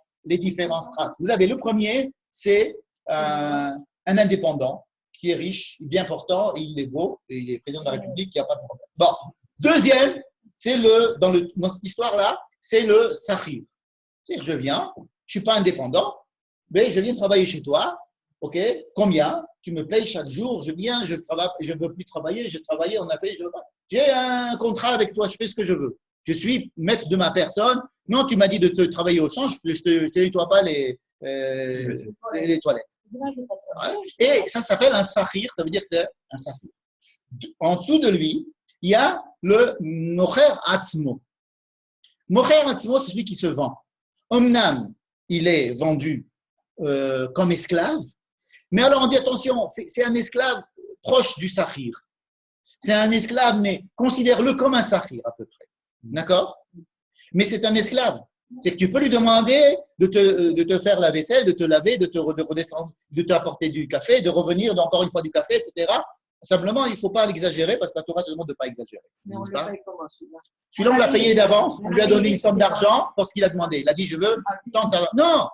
[SPEAKER 1] strates. Vous avez le premier, c'est un indépendant qui est riche, bien portant, et il est beau, et il est président de la République, il n'y a pas de problème. Bon, deuxième, c'est dans cette histoire-là, c'est le sakhir. C'est-à-dire, je viens, je ne suis pas indépendant, mais je viens travailler chez toi, ok, combien? Tu me payes chaque jour, je viens, je travaille, je ne veux plus travailler, j'ai travaillé, on a fait, je veux pas. J'ai un contrat avec toi, je fais ce que je veux. Je suis maître de ma personne. Non, tu m'as dit de te travailler au champ, je ne te nettoie pas les toilettes. Et ça s'appelle un sakhir, ça veut dire que c'est un sakhir. En dessous de lui, il y a le mocher atzmo. Mocher atzmo, c'est celui qui se vend. Omnam, il est vendu comme esclave, mais alors on dit attention, c'est un esclave proche du sakhir. C'est un esclave, mais considère-le comme un sakhir à peu près. D'accord? Mais c'est un esclave. C'est que tu peux lui demander de te faire la vaisselle, de te laver, de redescendre, de t'apporter du café, de revenir encore une fois du café, etc. Simplement, il ne faut pas l'exagérer parce que la Torah te demande de ne pas exagérer.
[SPEAKER 3] Mais on le paye comment celui-là?
[SPEAKER 1] Celui-là, on l'a payé d'avance. On lui a donné une somme d'argent pour ce qu'il a demandé. Il a dit, je veux tant que ça va. Non!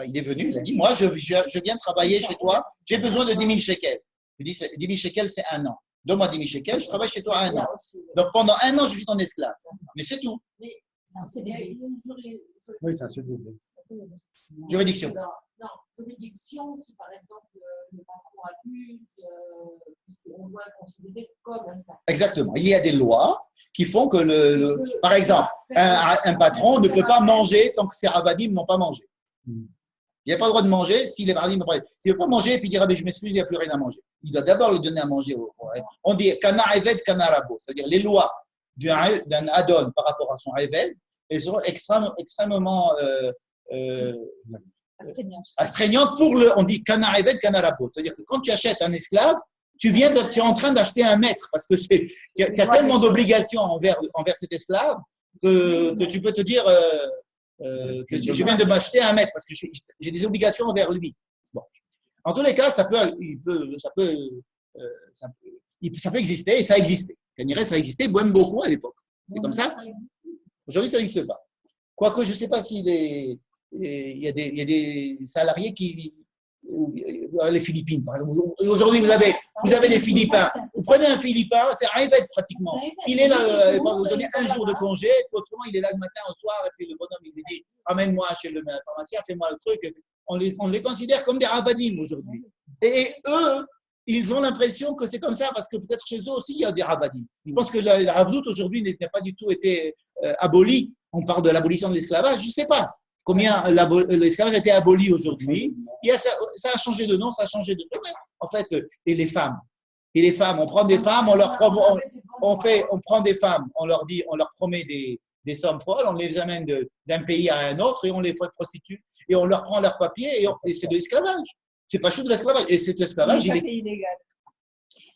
[SPEAKER 1] Il est venu, il a dit, moi, je viens travailler chez toi, j'ai besoin de 10 000 shekels. Il dit, 10 000 shekels, c'est un an. Donne-moi 10 000 shekels, je travaille chez toi un an. Donc pendant un an, je suis ton esclave. Mais c'est tout.
[SPEAKER 5] Oui, c'est un CDD.
[SPEAKER 1] Juridiction.
[SPEAKER 3] Non, juridiction, si par exemple le patron abuse, on doit le considérer comme un sakhir.
[SPEAKER 1] Exactement. Il y a des lois qui font que, par exemple, un patron ne peut pas manger tant que ses ravadim n'ont pas mangé. Il n'y a pas le droit de manger si les ravadim n'ont pas mangé. S'il ne veut pas manger et puis dire, je m'excuse, il n'y a plus rien à manger. Il doit d'abord lui donner à manger. On dit kana eved, kana rabo, c'est-à-dire les lois d'un adon par rapport à son eved, elles sont extrêmement astreignantes pour on dit kana eved, kana rabo, c'est-à-dire que quand tu achètes un esclave, tu es en train d'acheter un maître parce que qu'il y a tellement d'obligations envers cet esclave que tu peux te dire que je viens de m'acheter un maître parce que j'ai des obligations envers lui. Bon. En tous les cas, ça peut exister et ça existait. Ça existait même beaucoup à l'époque. C'est comme ça. Aujourd'hui, ça n'existe pas. Quoique, je ne sais pas s'il y a des salariés qui. Les Philippines, par exemple. Aujourd'hui, vous avez des Philippins. Vous prenez un Philippin, c'est un évêque pratiquement. Il est là, vous donnez un jour de congé, autrement, il est là le matin au soir, et puis le bonhomme, il lui dit amène-moi chez le pharmacien, fais-moi le truc. On les considère comme des ravadim aujourd'hui. Et eux, ils ont l'impression que c'est comme ça, parce que peut-être chez eux aussi, il y a des ravadim. Je pense que la ravdout aujourd'hui n'a pas du tout été abolie. On parle de l'abolition de l'esclavage, je ne sais pas combien l'esclavage a été aboli aujourd'hui. Ça a changé de nom, ça a changé de nom. En fait, et les femmes, on prend des femmes, on prend des femmes, on leur promet des sommes folles, on les amène d'un pays à un autre et on les prostitue et on leur prend leurs papiers et c'est de l'esclavage. C'est pas chaud de l'esclavage. Et c'est de l'esclavage.
[SPEAKER 4] Ça, c'est illégal.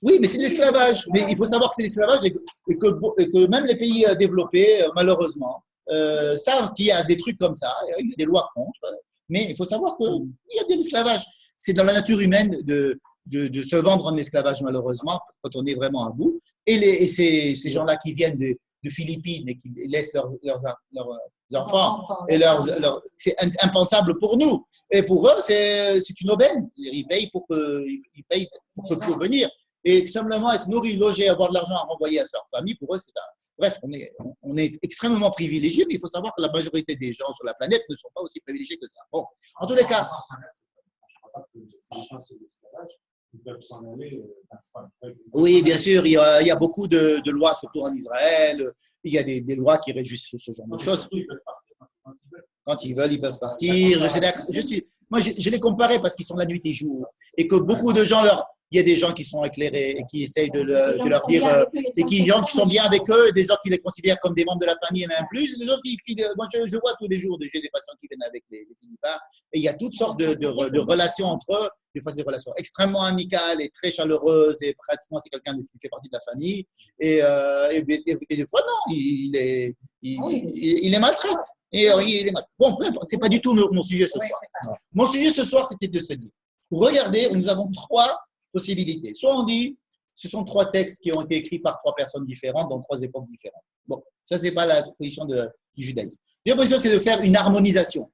[SPEAKER 1] Oui, mais c'est de l'esclavage. Mais il faut savoir que c'est de l'esclavage et que même les pays développés, malheureusement, savent qu'il y a des trucs comme ça, il y a des lois contre. Mais il faut savoir qu'il y a de l'esclavage. C'est dans la nature humaine de se vendre en esclavage, malheureusement, quand on est vraiment à bout. Et ces gens-là qui viennent de Philippines et qui laissent leurs enfants, c'est impensable pour nous. Et pour eux, c'est une aubaine. Ils payent pour venir. Et simplement être nourri, logé, avoir de l'argent à renvoyer à leur famille, pour eux, bref, on est extrêmement privilégiés, mais il faut savoir que la majorité des gens sur la planète ne sont pas aussi privilégiés que ça. Bon, en tous les cas.
[SPEAKER 2] Ils peuvent s'en aller.
[SPEAKER 1] Oui, bien sûr, il y a beaucoup de lois, surtout en Israël. Il y a des lois qui régissent ce genre de choses. Quand ils veulent, ils peuvent partir. Moi, je les comparais parce qu'ils sont la nuit et jour. Et que beaucoup de gens, il y a des gens qui sont éclairés et qui essayent de leur dire, et qui sont bien avec eux, des gens qui les considèrent comme des membres de la famille et même plus. Des autres moi, je vois tous les jours des patients qui viennent avec les Philippins. Et il y a toutes sortes de relations entre eux. Des fois, c'est des relations extrêmement amicales et très chaleureuses. Et pratiquement, c'est quelqu'un qui fait partie de la famille. Et des fois, non, il les maltraite. Bon, c'est pas du tout mon sujet ce soir. Mon sujet ce soir, c'était de se dire, regardez, nous avons trois possibilités. Soit on dit, ce sont trois textes qui ont été écrits par trois personnes différentes dans trois époques différentes. Bon, ça, c'est pas la position du judaïsme. La deuxième position, c'est de faire une harmonisation.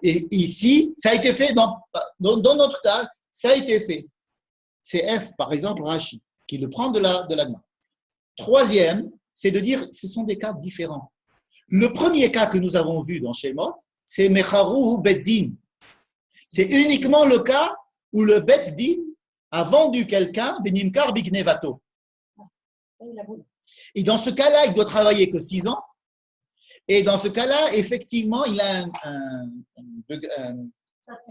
[SPEAKER 1] Et ici, ça a été fait dans notre cas, ça a été fait. C'est F, par exemple, Rashi, qui le prend de la main. Troisième, c'est de dire, ce sont des cas différents. Le premier cas que nous avons vu dans Shemot, c'est Mecharu Beddin. C'est uniquement le cas où le Beddin a vendu quelqu'un, Benimkar Bignevato. Et dans ce cas-là, il doit travailler que 6 ans. Et dans ce cas-là, effectivement, il a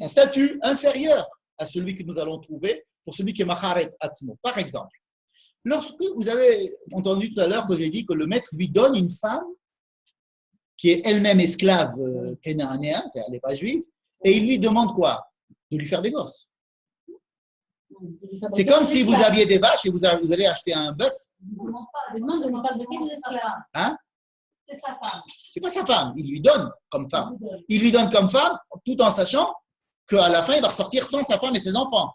[SPEAKER 1] un statut inférieur à celui que nous allons trouver pour celui qui est Macharet Atzmo. Par exemple, lorsque vous avez entendu tout à l'heure que j'ai dit que le maître lui donne une femme qui est elle-même esclave kénanéen, elle n'est pas juive, et il lui demande quoi? De lui faire des gosses. C'est comme si vous aviez des vaches et vous allez acheter un bœuf.
[SPEAKER 3] Il demande de lui fabriquer des esclaves.
[SPEAKER 1] Hein?
[SPEAKER 3] C'est sa femme.
[SPEAKER 1] C'est pas sa femme, il lui donne comme femme. Il lui donne comme femme tout en sachant qu'à la fin, il va ressortir sans sa femme et ses enfants.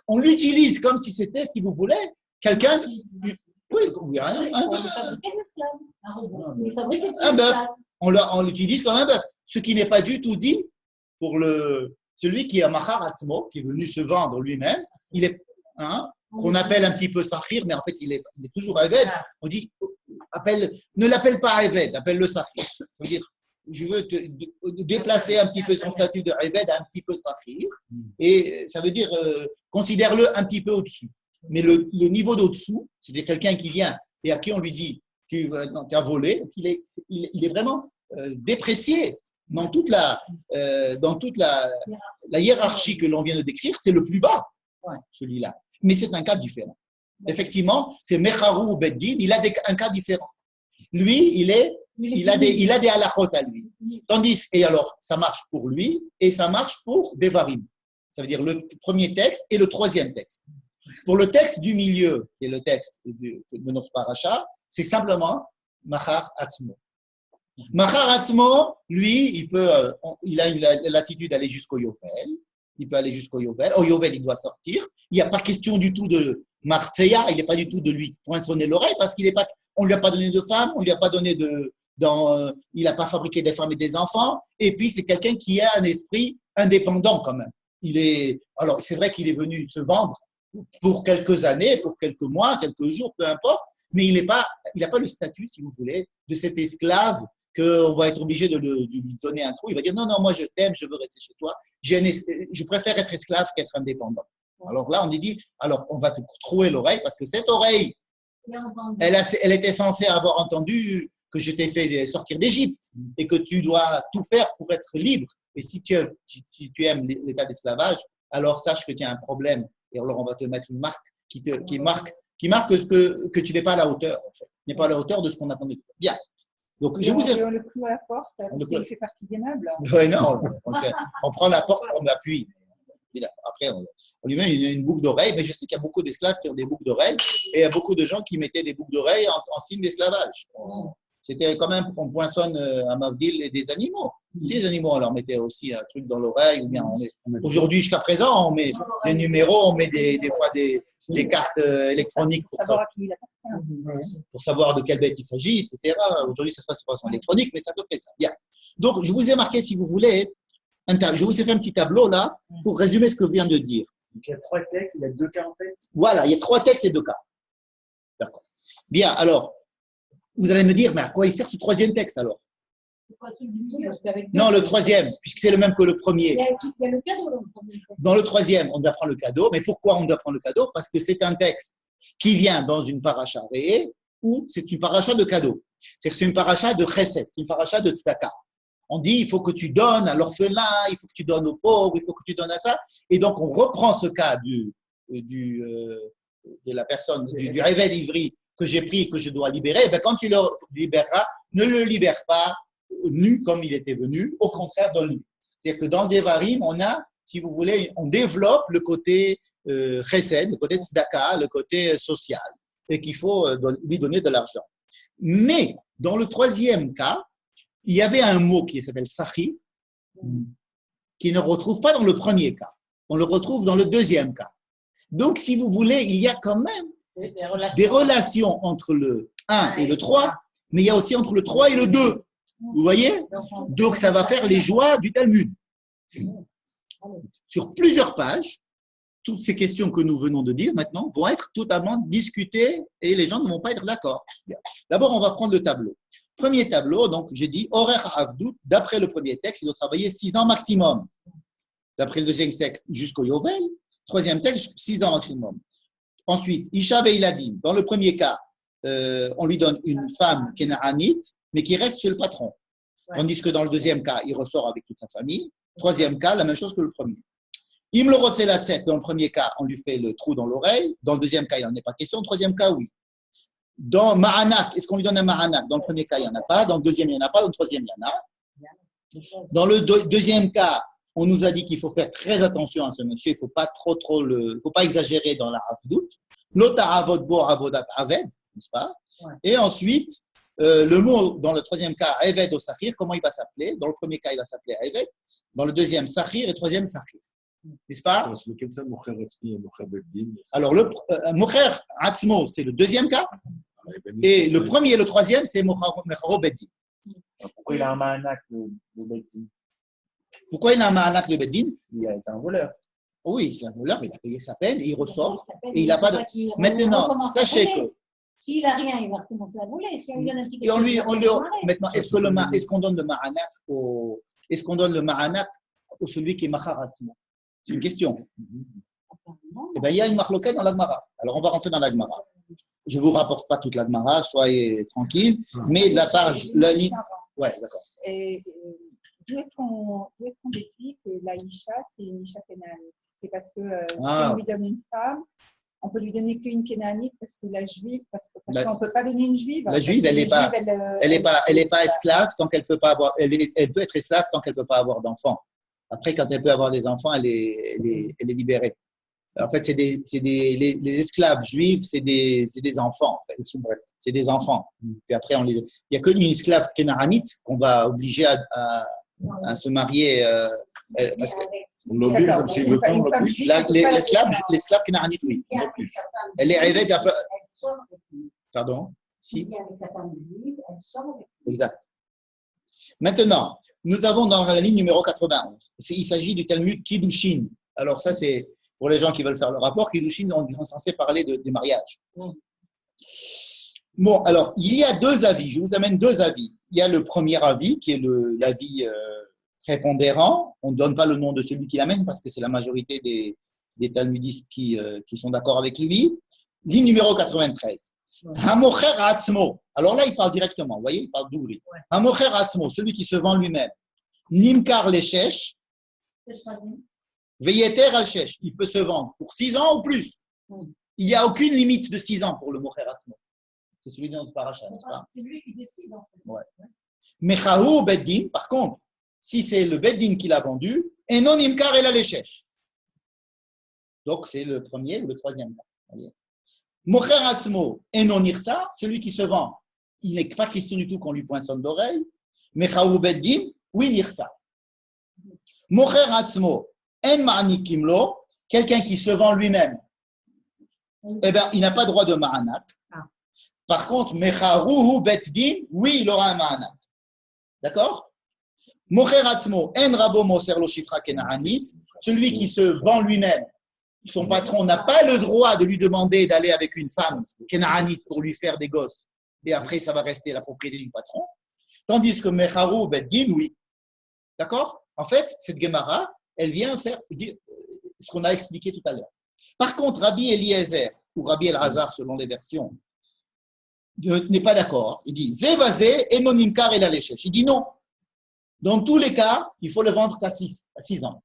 [SPEAKER 1] On l'utilise comme si c'était, si vous voulez, quelqu'un. Oui, un bœuf. On l'utilise comme un bœuf. Ce qui n'est pas du tout dit pour celui qui est Machar Atzmo, qui est venu se vendre lui-même. Il est qu'on appelle un petit peu Sahir, mais en fait, il est toujours Eved. On dit, ne l'appelle pas Eved, appelle-le Sahir. Ça veut dire, je veux déplacer un petit peu son statut de Eved à un petit peu Sahir. Et ça veut dire, considère-le un petit peu au-dessus. Mais le niveau d'au-dessous, c'est-à-dire quelqu'un qui vient et à qui on lui dit, tu as volé, il est vraiment déprécié dans toute la hiérarchie que l'on vient de décrire, c'est le plus bas, celui-là. Mais c'est un cas différent. Effectivement, c'est Mecharu ou Beddin, il a un cas différent. Lui, il a des halachot à lui. Tandis, et alors, ça marche pour lui et ça marche pour Devarim. Ça veut dire le premier texte et le troisième texte. Pour le texte du milieu, qui est le texte de notre paracha, c'est simplement Machar Atzmo. Machar Atzmo, lui, il a la latitude d'aller jusqu'au Yovel. Il peut aller jusqu'au Yovel. Au Yovel, il doit sortir. Il n'y a pas question du tout de Martseya, il n'est pas du tout de lui poinçonner l'oreille parce qu'on ne lui a pas donné de femme, on ne lui a pas donné il n'a pas fabriqué des femmes et des enfants. Et puis, c'est quelqu'un qui a un esprit indépendant quand même. Alors, c'est vrai qu'il est venu se vendre pour quelques années, pour quelques mois, quelques jours, peu importe, mais il n'a pas le statut, si vous voulez, de cet esclave qu'on va être obligé de lui donner un trou. Il va dire, non, moi je t'aime, je veux rester chez toi. Je préfère être esclave qu'être indépendant. Alors là, on lui dit, alors on va te trouer l'oreille parce que cette oreille, elle était censée avoir entendu que je t'ai fait sortir d'Égypte et que tu dois tout faire pour être libre. Et si tu aimes l'état d'esclavage, alors sache que tu as un problème. Et alors on va te mettre une marque qui marque que tu n'es pas à la hauteur, en fait. Tu n'es pas à la hauteur de ce qu'on attendait de toi. Bien. Donc,
[SPEAKER 4] on le cloue à la porte parce qu'il fait partie des meubles.
[SPEAKER 1] Oui, non, on prend la porte comme appui. Après, on lui met une boucle d'oreille, mais je sais qu'il y a beaucoup d'esclaves qui ont des boucles d'oreille et il y a beaucoup de gens qui mettaient des boucles d'oreille en signe d'esclavage. C'était quand même, on poinçonne à Mavdil des animaux. Si les animaux, on leur mettait aussi un truc dans l'oreille, ou bien aujourd'hui, jusqu'à présent, on met des numéros, on met des fois des cartes électroniques pour savoir de quelle bête il s'agit, etc. Aujourd'hui, ça se passe de façon électronique, mais c'est à peu près ça. Bien. Donc, je vous ai marqué, si vous voulez, je vous ai fait un petit tableau là pour résumer ce que je viens de dire.
[SPEAKER 6] Donc, il y a 3 textes, il y a 2 cas en fait.
[SPEAKER 1] Voilà, il y a 3 textes et 2 cas. D'accord. Bien, alors, vous allez me dire, mais à quoi il sert ce 3e texte alors?
[SPEAKER 3] Pourquoi tout le milieu?
[SPEAKER 1] Non, le troisième, puisque c'est le même que le premier.
[SPEAKER 3] Il y a le cadeau dans le premier.
[SPEAKER 1] Dans le troisième, on apprend le cadeau. Mais pourquoi on apprend le cadeau? Parce que c'est un texte qui vient dans une paracha réée ou c'est une paracha de cadeau. C'est une paracha de chesed, c'est une paracha de tzedaka. On dit, il faut que tu donnes à l'orphelin, il faut que tu donnes aux pauvres, il faut que tu donnes à ça. Et donc, on reprend ce cas de la personne, du réveil ivri que j'ai pris et que je dois libérer. Et bien, quand tu le libéreras, ne le libère pas nu comme il était venu, au contraire, donne-lui. C'est-à-dire que dans le Devarim, on a, si vous voulez, on développe le côté chesed, le côté tzedaka, le côté social, et qu'il faut lui donner de l'argent. Mais, dans le troisième cas, il y avait un mot qui s'appelle sachir, qui ne retrouve pas dans le premier cas. On le retrouve dans le deuxième cas. Donc, si vous voulez, il y a quand même des relations entre le 1 et le 3, mais il y a aussi entre le 3 et le 2. Vous voyez? Donc, ça va faire les joies du Talmud. Sur plusieurs pages, toutes ces questions que nous venons de dire maintenant vont être totalement discutées et les gens ne vont pas être d'accord. D'abord, on va prendre le tableau. Premier tableau, donc j'ai dit, horaire avdout, d'après le premier texte, il doit travailler 6 ans maximum. D'après le deuxième texte, jusqu'au Yovel. Troisième texte, 6 ans maximum. Ensuite, Isha Veiladim, dans le premier cas, on lui donne une femme kénaanite, mais qui reste chez le patron. Tandis que dans le deuxième cas, il ressort avec toute sa famille. Troisième cas, la même chose que le premier. Im lo rotze latzet, dans le premier cas, on lui fait le trou dans l'oreille. Dans le deuxième cas, il n'en est pas question. Troisième cas, oui. Dans Ma'anak, est-ce qu'on lui donne un Ma'anak? Dans le premier cas, il n'y en a pas. Dans le deuxième, il n'y en a pas. Dans le troisième, il y en a. Dans le deuxième cas, on nous a dit qu'il faut faire très attention à ce monsieur. Il ne faut pas faut pas exagérer dans la avdout. L'ota avod bo avodat aved, n'est-ce pas? Et ensuite, le mot dans le troisième cas, Eved au Sachir, comment il va s'appeler? Dans le premier cas, il va s'appeler Eved. Dans le deuxième, Sachir et troisième, Sachir. N'est-ce pas? Alors, le Mocher Atzmo, c'est le deuxième cas. Et le premier et le troisième, c'est Mecharo Beddin.
[SPEAKER 6] Pourquoi il a un ma'anak, le Beddin?
[SPEAKER 1] Pourquoi il a un ma'anak, le Beddin?
[SPEAKER 6] C'est un voleur.
[SPEAKER 1] Oui, c'est un voleur, il a payé sa peine, et il ressort, et il n'a pas de… Maintenant, sachez que…
[SPEAKER 3] S'il n'a rien, il va recommencer à voler. Si on lui donne un petit
[SPEAKER 1] Et maintenant, est-ce qu'on donne le ma'anak au celui qui est Machar Atzmo? C'est une question. Eh bien, il y a une marloquette dans l'Agmara. Alors, on va rentrer dans l'Agmara. Je ne vous rapporte pas toute l'Agmara, soyez tranquille. Mais la page, la ligne. Ouais, d'accord.
[SPEAKER 4] Et d'où est-ce qu'on déduit que la Isha, c'est une Isha kénaanite? C'est parce que si on lui donne une femme, on peut lui donner qu'une kénaanite parce que la juive, parce qu'on ne peut pas donner une juive.
[SPEAKER 1] La juive, elle n'est pas esclave tant qu'elle peut pas avoir. Elle peut être esclave tant qu'elle ne peut pas avoir d'enfants. Après, quand elle peut avoir des enfants, elle est libérée. En fait, les esclaves juifs, c'est des enfants, en fait. C'est des enfants. Puis après, il n'y a qu'une esclave kénaanite qu'on va obliger à se marier. Parce que
[SPEAKER 2] on l'oblige, comme s'il veut pas, on l'oblige.
[SPEAKER 1] L'esclave kénaanite, oui. Elle est rêvée d'un peu. Pardon? Si. Exact. Maintenant, nous avons dans la ligne numéro 91, il s'agit du Talmud Kiddushin. Alors ça, c'est pour les gens qui veulent faire le rapport. Kiddushin, on est censé parler des mariages. Bon, alors, il y a deux avis. Je vous amène deux avis. Il y a le premier avis, qui est l'avis prépondérant. On ne donne pas le nom de celui qui l'amène parce que c'est la majorité des talmudistes qui sont d'accord avec lui. Ligne numéro 93. Hamocher Atzmo. Alors là, il parle directement. Vous voyez, il parle d'ouvrir. Hamocher Atzmo, celui qui se vend lui-même. Nimkar Leshesh. Veyeter Al-Shesh. Il peut se vendre pour 6 ans ou plus. Il n'y a aucune limite de 6 ans pour le Mocher Atzmo. C'est celui de notre paracha, n'est-ce pas?
[SPEAKER 3] C'est lui qui décide. En fait.
[SPEAKER 1] Ouais. Mechahu Beddin, par contre, si c'est le Beddin qui l'a vendu, Enon Nimkar El Al-Shesh. Donc, c'est le premier ou le troisième cas. Mocher Atzmo Enon Irtza, celui qui se vend, il n'est pas question du tout qu'on lui poinçonne d'oreille. Mechahu Beddin, oui Nirtza. Mocher Atzmo En Ma'anikim Lo, quelqu'un qui se vend lui-même, eh bien, il n'a pas droit de Ma'anak. Par contre, Mecharuhu Beddin, oui, il aura un Ma'anak. D'accord? Mocher Atzmo En Rabo Moser Lo Shifra Kenaanit, celui qui se vend lui-même. Son patron n'a pas le droit de lui demander d'aller avec une femme kénaanite pour lui faire des gosses. Et après, ça va rester la propriété du patron. Tandis que Mecharu Beddin, oui. D'accord? En fait, cette Gemara, elle vient faire ce qu'on a expliqué tout à l'heure. Par contre, Rabbi Eliezer, ou Rabbi Elazar, selon les versions, n'est pas d'accord. Il dit Zevazé et nonimkar et la léchèche. Il dit non. Dans tous les cas, il faut le vendre qu'à 6 ans.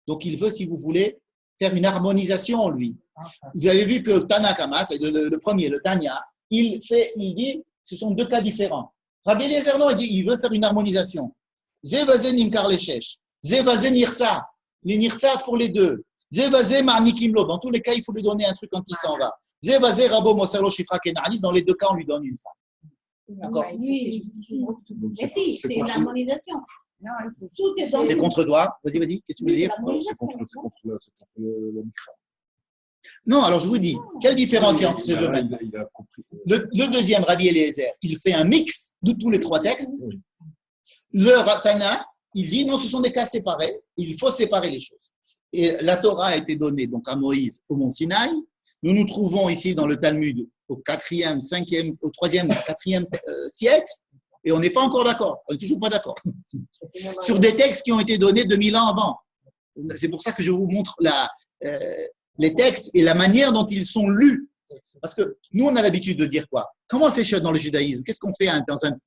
[SPEAKER 1] Donc, il veut, si vous voulez, faire une harmonisation, lui. Vous avez vu que Tanakama, c'est le premier, le Tanya, il dit ce sont deux cas différents. Rabbi Eliezer, non, il veut faire une harmonisation. Zevazé nimkar léchèche. Zevazé nirtza. Les nirtza pour les deux. Zevazé ma'nikimlo. Dans tous les cas, il faut lui donner un truc quand il s'en va. Zevazé rabo mosalo shifra kenani. Dans les deux cas, on lui donne une femme. D'accord.
[SPEAKER 3] Mais si, c'est une harmonisation.
[SPEAKER 4] Non,
[SPEAKER 1] c'est contre toi. Vas-y, qu'est-ce que tu veux dire?
[SPEAKER 2] C'est contre le Mikra.
[SPEAKER 1] Non, alors je vous dis, quelle différence il y a entre ces deux mêmes?
[SPEAKER 2] Il a compris.
[SPEAKER 1] Le deuxième, Rabbi Eliezer, il fait un mix de tous les trois textes. Le Ratana, il dit non, ce sont des cas séparés, il faut séparer les choses. Et la Torah a été donnée donc à Moïse au mont Sinaï. Nous nous trouvons ici dans le Talmud au 4e, 5e, au 3e, 4e siècle, et on n'est pas encore d'accord. On n'est toujours pas d'accord. Sur des textes qui ont été donnés 2000 ans avant. C'est pour ça que je vous montre les textes et la manière dont ils sont lus. Parce que nous, on a l'habitude de dire quoi? Comment c'est dans le judaïsme? Qu'est-ce qu'on fait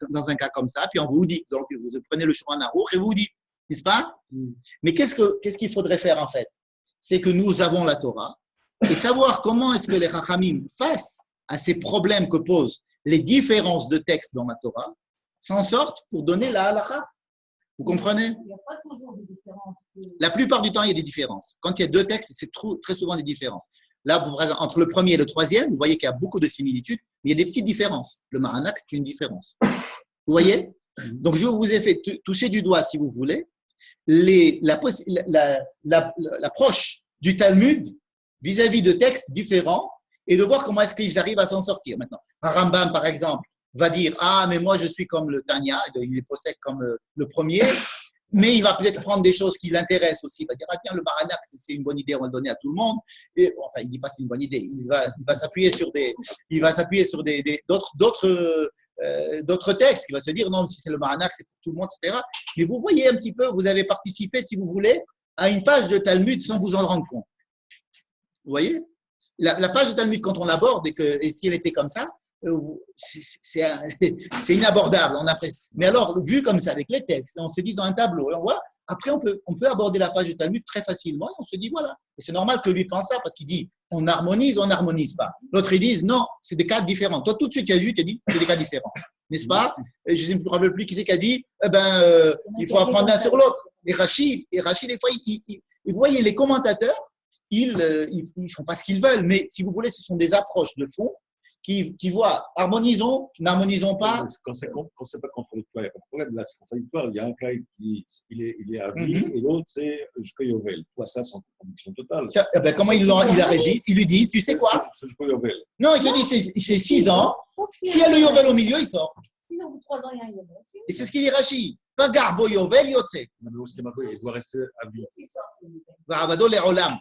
[SPEAKER 1] dans un cas comme ça? Puis on vous dit, donc vous prenez le Shulchan Aruch et vous dites, n'est-ce pas? Mais qu'est-ce qu'il faudrait faire en fait? C'est que nous avons la Torah et savoir comment est-ce que les Chachamim, face à ces problèmes que posent les différences de textes dans la Torah, s'en sortent pour donner la halakha. Vous comprenez?
[SPEAKER 3] Il n'y a pas toujours des différences.
[SPEAKER 1] La plupart du temps, il y a des différences. Quand il y a deux textes, c'est très souvent des différences. Là, par exemple, entre le premier et le troisième, vous voyez qu'il y a beaucoup de similitudes, mais il y a des petites différences. Le Maranak, c'est une différence. Vous voyez? Donc, je vous ai fait toucher du doigt, si vous voulez, l'approche du Talmud vis-à-vis de textes différents et de voir comment est-ce qu'ils arrivent à s'en sortir. Maintenant, Rambam, par exemple, va dire « Ah, mais moi, je suis comme le Tanya, il est possède comme le premier ». Mais il va peut-être prendre des choses qui l'intéressent aussi. Il va dire, ah tiens, le Maranak, c'est une bonne idée, on va le donner à tout le monde. Et, enfin, il ne dit pas c'est une bonne idée. Il va s'appuyer sur d'autres textes. Il va se dire, non, si c'est le Maranak, c'est pour tout le monde, etc. Mais vous voyez un petit peu, vous avez participé, si vous voulez, à une page de Talmud sans vous en rendre compte. Vous voyez? La page de Talmud, quand on l'aborde, et si elle était comme ça, c'est inabordable. Mais alors, vu comme ça, avec les textes, on se dit dans un tableau, et on voit, après, on peut aborder la page du Talmud très facilement, et on se dit, voilà. Et c'est normal que lui pense ça, parce qu'il dit, on harmonise pas. L'autre, ils disent, non, c'est des cas différents. Toi, tout de suite, tu as dit, c'est des cas différents. N'est-ce pas? Et je ne me rappelle plus qui c'est qui a dit, il faut apprendre l'un sur l'autre. Et Rachid, des fois, vous voyez, les commentateurs, ils font pas ce qu'ils veulent, mais si vous voulez, ce sont des approches de fond qui voient, harmonisons, n'harmonisons pas.
[SPEAKER 2] Quand c'est pas contradictoire, il n'y a pas de problème. Là, c'est contradictoire. Il y a un cas qui est à vie et l'autre, c'est jusqu'à Yovel. Toi, ça, c'est en contradiction totale.
[SPEAKER 1] Comment il a régi? Ils lui disent, tu sais quoi?
[SPEAKER 2] C'est jusqu'à Yovel.
[SPEAKER 1] Non, il te dit, c'est 6 ans. S'il y a le Yovel au milieu, il sort.
[SPEAKER 3] Sinon, au bout de 3 ans, il y a un Yovel.
[SPEAKER 1] Et c'est ce qu'il dit Rachid. Pas garbo Yovel, yotse.
[SPEAKER 2] Il doit rester à vie.
[SPEAKER 1] Zavado, les Olam.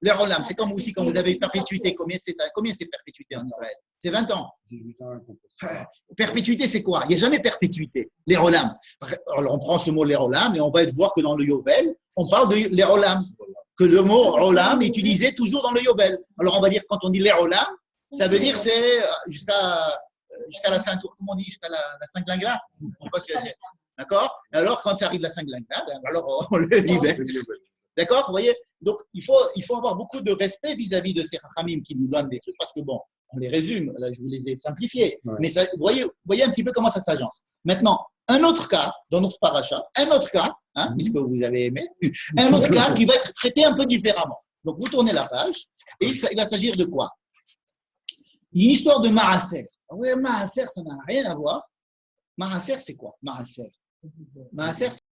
[SPEAKER 2] Les
[SPEAKER 1] Olam, c'est comme aussi quand vous avez perpétuité. Combien c'est perpétuité en Israël? C'est 20 ans.
[SPEAKER 5] 18 ans.
[SPEAKER 1] Perpétuité, c'est quoi? Il n'y a jamais perpétuité. Les Olam. Alors, on prend ce mot les Olam et on va voir que dans le Yovel, on parle de les Olam. Que le mot Olam est utilisé toujours dans le Yovel. Alors, on va dire quand on dit les Olam, ça veut dire que c'est jusqu'à la ceinture, comment on dit, jusqu'à la Saint-Glingla. Je ne sais pas ce que c'est. D'accord? Alors, quand ça arrive la Saint-Glingla, alors on le libère. D'accord? Vous voyez? Donc, il faut avoir beaucoup de respect vis-à-vis de ces Chachamim qui nous donnent des trucs, parce que bon, on les résume, là, je vous les ai simplifiés. Ouais. Mais ça, vous voyez un petit peu comment ça s'agence. Maintenant, un autre cas, dans notre paracha, puisque vous avez aimé, un autre cas qui va être traité un peu différemment. Donc, vous tournez la page, et il va s'agir de quoi? Une histoire de Maaser. Oui, Maaser, ça n'a rien à voir. Maaser, c'est quoi? Maaser,